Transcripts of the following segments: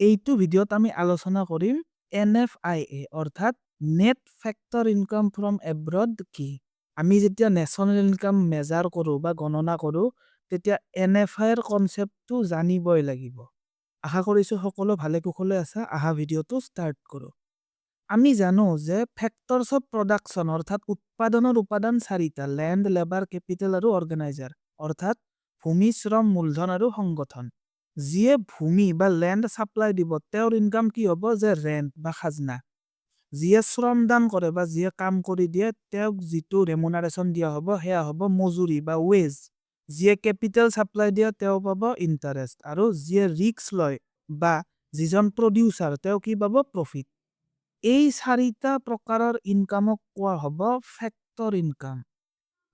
এইটো ভিডিঅ'ত আমি আলোচনা কৰিম NFIA অৰ্থাৎ net factor income from abroad কি। আমি যেতিয়া নেশ্যনেল ইনকাম মেজাৰ কৰোঁ বা গণনা কৰোঁ তেতিয়া NFIৰ কনচেপ্টটো জানিবই লাগিব। আশা কৰিছোঁ সকলো ভালে কুশলে আছা। আহা ভিডিঅ'টো ষ্টাৰ্ট কৰোঁ। আমি জানো যে ফেক্টৰছ অফ প্ৰডাকশ্যন অৰ্থাৎ উৎপাদনৰ উপাদান চাৰিটা: লেণ্ড, লেবাৰ, কেপিটেল আৰু অৰ্গেনাইজাৰ অৰ্থাৎ ভূমি, শ্ৰম, মূলধন আৰু সংগঠন। যিয়ে ভূমি বা লেণ্ড ছাপ্লাই দিব তেওঁৰ ইনকাম কি হ'ব? যে ৰেণ্ট বা খাজনা। যিয়ে শ্ৰম দান কৰে বা যিয়ে কাম কৰি দিয়ে তেওঁক যিটো ৰেমুনাৰেশ্যন দিয়া হ'ব সেয়া হ'ব মজুৰি বা ৱেজ। যিয়ে কেপিটেল ছাপ্লাই দিয়ে তেওঁ পাব ইণ্টাৰেষ্ট, আৰু যিয়ে ৰিস্ক লয় বা যিজন প্ৰডিউচাৰ তেওঁ কি পাব? প্ৰফিট। এই চাৰিটা প্ৰকাৰৰ ইনকামক কোৱা হ'ব ফেক্টৰ ইনকাম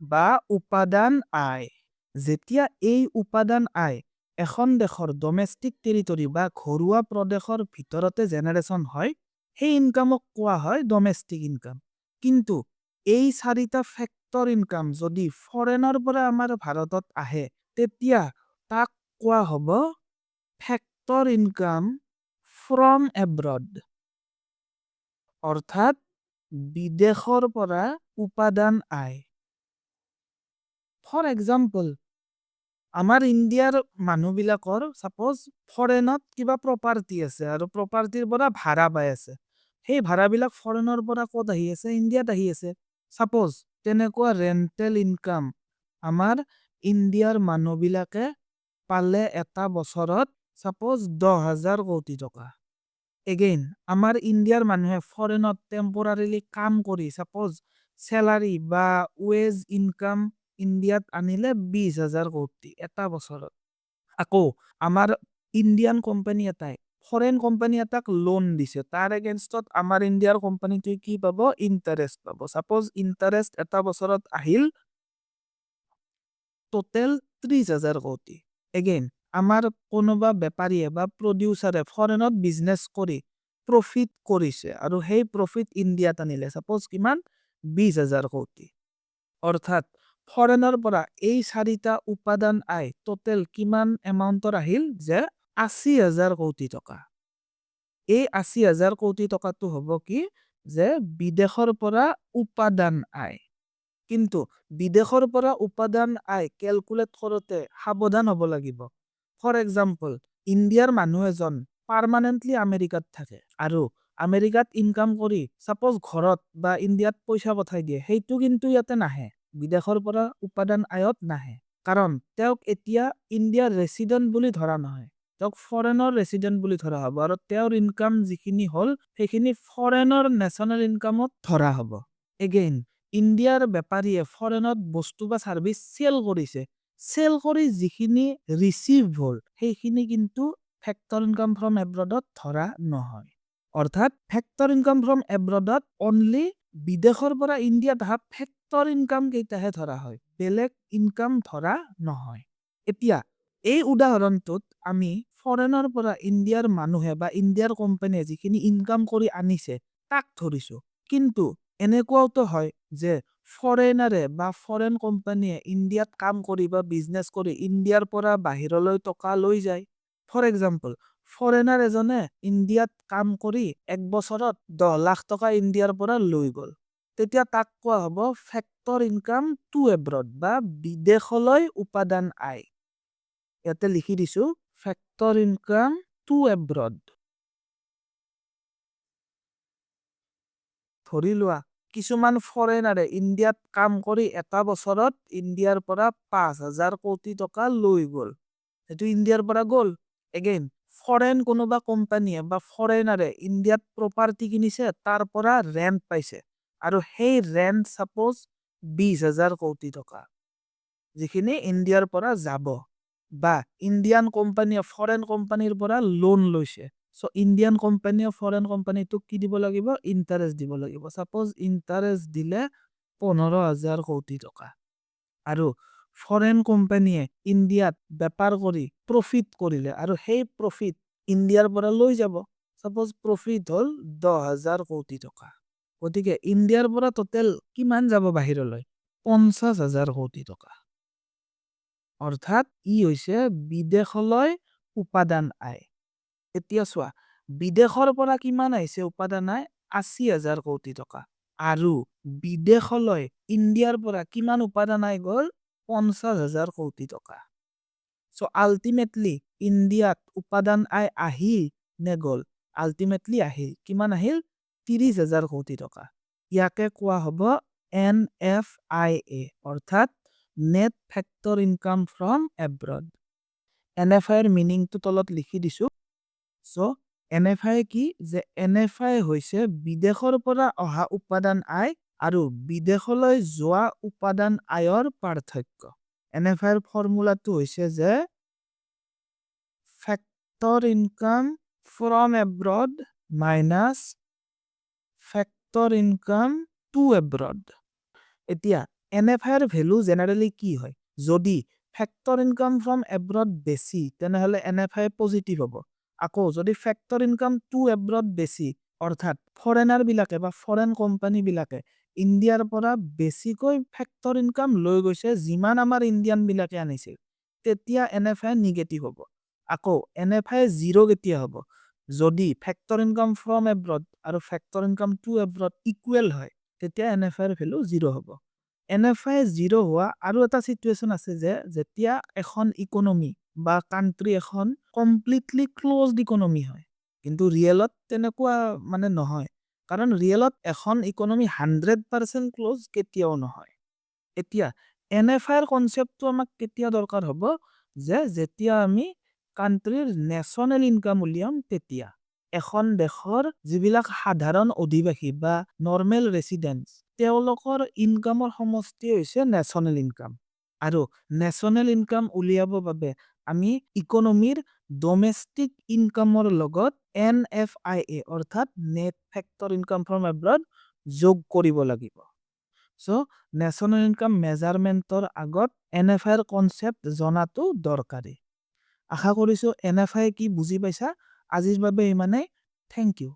বা উপাদান আয়। যেতিয়া এই উপাদান আয় এখন দেশৰ ডমেষ্টিক টেৰিটৰী বা ঘৰুৱা প্ৰদেশৰ ভিতৰতে জেনেৰেশ্যন হয় সেই ইনকামক কোৱা হয় ডমেষ্টিক ইনকাম। কিন্তু এই চাৰিটা ফেক্টৰ ইনকাম যদি ফৰেনৰ পৰা আমাৰ ভাৰতত আহে তেতিয়া তাক কোৱা হ'ব ফেক্টৰ ইনকাম ফ্ৰম এব্ৰড অৰ্থাৎ বিদেশৰ পৰা উপাদান আয়। ফৰ এক্সাম্পল, আমাৰ ইণ্ডিয়াৰ মানুহবিলাকৰ ছাপ'জ ফৰেনত কিবা প্ৰপাৰ্টি আছে আৰু প্ৰপাৰ্টিৰ পৰা ভাড়া পাই আছে। সেই ভাড়াবিলাক ফৰেনৰ পৰা ক'ত আহি আছে? ইণ্ডিয়াত আহি আছে। ছাপ'জ তেনেকুৱা ৰেণ্টেল ইনকাম আমাৰ ইণ্ডিয়াৰ মানুহবিলাকে পালে এটা বছৰত ছাপ'জ 10,000 কোটি টকা। এগেইন আমাৰ ইণ্ডিয়াৰ মানুহে ফৰেনত টেম্পৰাৰিলি কাম কৰি ছাপ'জ চেলাৰী বা ৱেজ ইনকাম ইণ্ডিয়াত আনিলে 20,000 কোটি এটা বছৰত। আকৌ আমাৰ ইণ্ডিয়ান কোম্পানী এটাই ফৰেন কোম্পানী এটাক লোন দিছে, তাৰ এগেইনষ্টত আমাৰ ইণ্ডিয়াৰ কোম্পানীটোৱে কি পাব? ইণ্টাৰেষ্ট পাব। ছাপ'জ ইণ্টাৰেষ্ট এটা বছৰত আহিল টোটেল 30,000 কোটি। এগেইন আমাৰ কোনোবা বেপাৰীয়ে বা প্ৰডিউচাৰে ফৰেনত বিজনেছ কৰি প্ৰফিট কৰিছে আৰু সেই প্ৰফিট ইণ্ডিয়াত আনিলে ছাপ'জ কিমান? 20,000 কোটি। অৰ্থাৎ ফৰেনৰ পৰা এই চাৰিটা উপাদান আয় টোটেল কিমান এমাউণ্টৰ আহিল? যে 80,000 কোটি টকা। এই 80,000 কোটি টকাটো হ'ব কি? যে বিদেশৰ পৰা উপাদান আয়। কিন্তু বিদেশৰ পৰা উপাদান আয় কেলকুলেট কৰোঁতে সাৱধান হ'ব লাগিব। ফৰ এক্সাম্পল, ইণ্ডিয়াৰ মানুহ এজন পাৰ্মানেণ্টলি আমেৰিকাত থাকে আৰু আমেৰিকাত ইনকাম কৰি ছাপ'জ ঘৰত বা ইণ্ডিয়াত পইচা পঠাই দিয়ে, সেইটো কিন্তু ইয়াতে নাহে, বিদেশৰ পৰা উপাদান আয়ত নাহে। কাৰণ তেওঁক এতিয়া ইণ্ডিয়াৰ ৰেচিডেণ্ট বুলি ধৰা নহয়, তেওঁক ফৰেনৰ ৰেচিডেণ্ট বুলি ধৰা হ'ব, আৰু তেওঁৰ ইনকাম যিখিনি হ'ল সেইখিনি ফৰেনৰ নেশ্যনেল ইনকামত ধৰা হ'ব। এগেইন ইণ্ডিয়াৰ বেপাৰীয়ে ফৰেনত বস্তু বা ছাৰ্ভিচ চেল কৰিছে, চেল কৰি যিখিনি ৰিচিভ হ'ল সেইখিনি কিন্তু ফেক্টৰ ইনকাম ফ্ৰম এব্ৰডত ধৰা নহয়। অৰ্থাৎ ফেক্টৰ ইনকাম ফ্ৰম এব্ৰডত অনলি বিদেশৰ পৰা ইণ্ডিয়াত অহা ফেক্টৰ ইনকাম কেইটাহে ধৰা হয়, বেলেগ ইনকাম ধৰা নহয়। এতিয়া এই উদাহৰণটোত আমি ফৰেনৰ পৰা ইণ্ডিয়াৰ মানুহে বা ইণ্ডিয়াৰ কোম্পানীয়ে যিখিনি ইনকাম কৰি আনিছে তাক ধৰিছো। কিন্তু এনেকুৱাওতো হয় যে ফৰেনাৰে বা ফৰেন কোম্পানীয়ে ইণ্ডিয়াত কাম কৰি বা বিজনেছ কৰি ইণ্ডিয়াৰ পৰা বাহিৰলৈ টকা লৈ যায়। ফৰ এক্সাম্পল, ফৰেনাৰ এজনে ইণ্ডিয়াত কাম কৰি এক বছৰত 10 লাখ টকা ইণ্ডিয়াৰ পৰা লৈ গ'ল। তেতিয়া তাক কোৱা হ'ব ফেক্টৰ ইনকাম টু এব্ৰড বা বিদেশলৈ উপাদান আয়। ইয়াতে লিখি দিছো ফেক্টৰ ইনকাম টু এব্ৰড। ধৰি লোৱা কিছুমান ফৰেনাৰে ইণ্ডিয়াত কাম কৰি এটা বছৰত ইণ্ডিয়াৰ পৰা 5,000 কোটি টকা লৈ গ'ল, সেইটো ইণ্ডিয়াৰ পৰা গ'ল। এগেইন ফৰেন কোনোবা কোম্পানীয়ে বা ফৰেনাৰে ইণ্ডিয়াত প্ৰপাৰ্টি কিনিছে, তাৰ পৰা ৰেণ্ট পাইছে, আৰু সেই ৰেণ্ট ছাপ'জ 20,000 কোটি টকা, যিখিনি ইণ্ডিয়াৰ পৰা যাব। বা ইণ্ডিয়ান কোম্পানীয়ে ফৰেন কোম্পানীৰ পৰা লোন লৈছে, চ' ইণ্ডিয়ান কোম্পানীয়ে ফৰেন কোম্পানীটোক কি দিব লাগিব? ইণ্টাৰেষ্ট দিব লাগিব। ছাপ'জ ইণ্টাৰেষ্ট দিলে 15,000 কোটি টকা, আৰু ফৰেন কোম্পানীয়ে ইণ্ডিয়াত বেপাৰ কৰি প্ৰফিট কৰিলে আৰু সেই প্ৰফিট ইণ্ডিয়াৰ পৰা লৈ যাব, ছাপ'জ প্ৰফিট হ'ল 10,000 কোটি টকা। গতিকে ইণ্ডিয়াৰ পৰা টোটেল কিমান যাব বাহিৰলৈ? 50,000 কোটি টকা। অৰ্থাৎ ই হৈছে বিদেশলৈ উপাদান আয়। এতিয়া চোৱা বিদেশৰ পৰা কিমান আহিছে উপাদান আয় ৮০,০০০ কোটি টকা আৰু বিদেশলৈ ইণ্ডিয়াৰ পৰা কিমান উপাদান আয় গ'ল ৫০,০০০ কোটি টকা। সো আল্টিমেটলি ইণ্ডিয়াত উপাদান আয় আহিল নে গ'ল? আল্টিমেটলি আহিল। কিমান আহিল? ৩০,০০০ কোটি টকা। ইয়াকে কোৱা হ'ব NFIA অৰ্থাৎ net factor income from abroad. NFI ৰ মিনিংটো তলত লিখি দিছো। সো NFI কি? যে NFI হৈছে বিদেশৰ পৰা অহা উপাদান আয় আৰু বিদেশলৈ যোৱা উপাদান আয়ৰ পাৰ্থক্য। NFI ৰ ফৰ্মুলাটো হৈছে যে factor income from abroad minus factor income to abroad. এতিয়া NFI ৰ ভ্যালু জেনাৰেলি কি হয়? যদি ফেক্টৰ ইনকাম ফ্ৰম এব্ৰড বেছি তেনেহলে NFI পজিটিভ হ'ব। আকৌ যদি ফেক্টৰ ইনকাম টু এব্ৰড বেছি অৰ্থাৎ ফৰেনাৰ বিলাকে বা ফৰেন কোম্পানী বিলাকে ইণ্ডিয়াৰ পৰা বেছিকৈ ফেক্টৰ ইনকাম লৈ গৈছে যিমান আমাৰ ইণ্ডিয়ান বিলাকে আনিছিল তেতিয়া NFI নিগেটিভ হ'ব। আকৌ NFI জিৰো কেতিয়া হ'ব? যদি ফেক্টৰ ইনকাম ফ্ৰম এব্ৰড আৰু factor income to abroad equal হয় তেতিয়া NFI ৰ ভ্যালু জিৰো হ'ব। NFI জিৰো হোৱা আৰু এটা সিচুৱেশ্যন আছে যে যেতিয়া এখন ইকনমি বা কান্ট্ৰি এখন কমপ্লিটলি ক্লোজড ইকনমি হয়। কিন্তু ৰিয়েলত তেনেকুৱা মানে নহয়। কাৰণ ৰিয়েলত এখন ইকনমি 100% ক্লোজ কেতিয়াও নহয়। এতিয়া NFI ৰ কনসেপ্টটো আমাক কেতিয়া দৰকাৰ হ'ব? যে যেতিয়া আমি কান্ট্ৰিৰ নেশনেল ইনকাম উলিয়াম তেতিয়া এখন দেশৰ যিবিলাক সাধাৰণ অধিবাসী বা নৰ্মেল ৰেসিডেন্টস তেওঁলোকৰ ইনকামৰ সমষ্টি হৈছে নেশনেল ইনকাম। আৰু নেশনেল ইনকাম উলিয়াব বাবে আমি ইকনমিৰ ডোমেষ্টিক ইনকামৰ লগত NFIA অৰ্থাৎ net factor income from abroad যোগ কৰিব লাগিব। সো নেশনেল ইনকাম মেজাৰমেন্টৰ আগত NFI ৰ কনসেপ্ট জনাটো দৰকাৰী। আশা কৰিছো NFI কি বুজি পাইছা। আজিৰ বাবে ইমানেই। Thank U.